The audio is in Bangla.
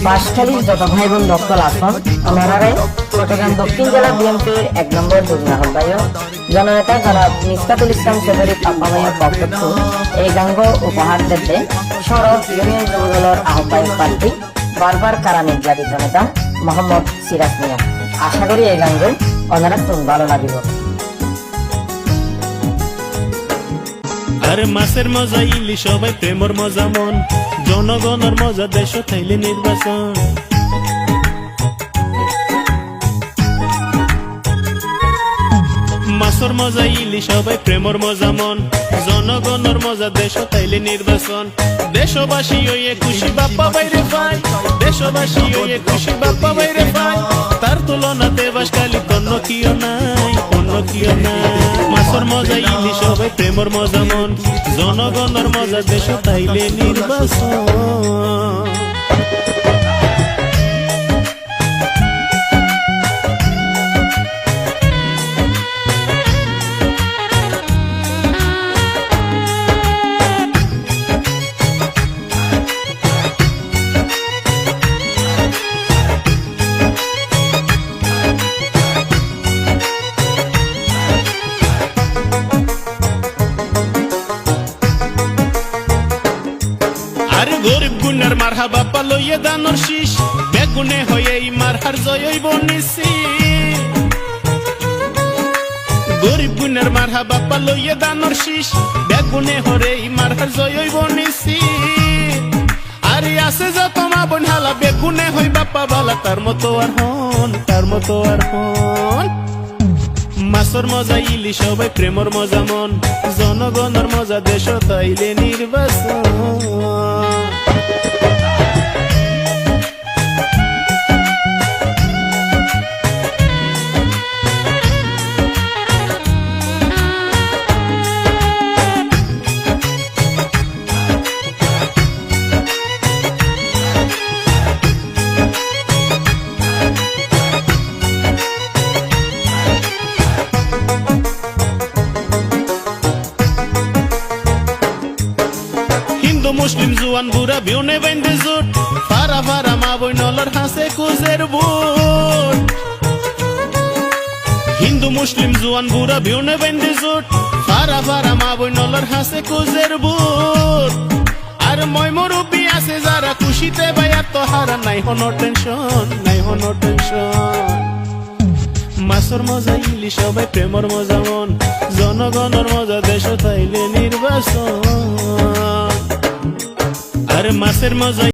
বাঁশখালীর যত ভাই বোন দক্তল আসন ওনারাই চট্টগ্রাম দক্ষিণ জেলা বিএনপির 1 নম্বর যুগ্ম আহ্বায়ক জননেতা জনাব মিসকাতুল ইসলাম চৌধুরী পাপ্পাভাইয়ের পক্ষ এই গাঙ্গ উপহার দিতে সড়ক ইউনিয়ন যুবদলের আহ্বায়ক প্রার্থী বারবার কারা নির্যাতিত নেতা মোহাম্মদ সিরাজ মিয়া। আশা করি এই গাঙ্গ ওনারা খুব ভালো লাগিব। আরে মাছের মজা ইলি সবাই প্রেমর মজা মন, জনগণের মজা দেশ থাইলে নির্বাচন। মাছের মজা ইলি সবাই প্রেমর মজা মন, জনগণের মজা দেশ থাইলে নির্বাচন। দেশবাসী হইয়ে খুশি বাপ্পা বাইরে পাই, দেশবাসী হইয়ে খুশি বাপ্পা বাইরে পাই। তার তুলনাতে বাঁশখালী অন্য কিও নাই, অন্য কিও নাই। মাছের মজা ইলি সবাই প্রেমর মজা মন, জনগণের মজা দেশ তাইলে নির্বাচন। আরে গরিব গুণের মারহা বাপ্পা লইয়ে দানোর শীষ, বেগুনে হয়ে মারহার জয় হইব নিশ্চিত। গরিব গুণের মারহা বাপ্পা লইয়ে দানোর শীষ, বেগুনে হরে মারহার জয় হইব নিশ্চিত। আরে আছে যত মা বোন হালা বেগুনে হই বাপ্পা বালা, তার মতো আর হন, তার মতো আর হন। মাছের মজা ইলি সবাই প্রেমর মজা মন, জনগণের মজা দেশ তাইলে নির্বাচন। হিন্দু মুসলিম জুয়ান বুড়া বিউনে বাইন্দে জুট, ফারা ফারা মা বই নলর হাসে কুজের বুট। হিন্দু মুসলিম জুয়ান বুড়া বিউনে বাইন্দে জুট, ফারা ফারা মা বই নলর হাসে কুজের বুট। আর মই মুরব্বি আছে যারা খুশিতে বাইয়া তো হারা, নাই হনো টেনশন, নাই হনো টেনশন। মাছের মজা ইলি সবাই প্রেমর মজা মন, জনগণের মজা দেশ তাইলে নির্বাচন। আরে মাছের মজা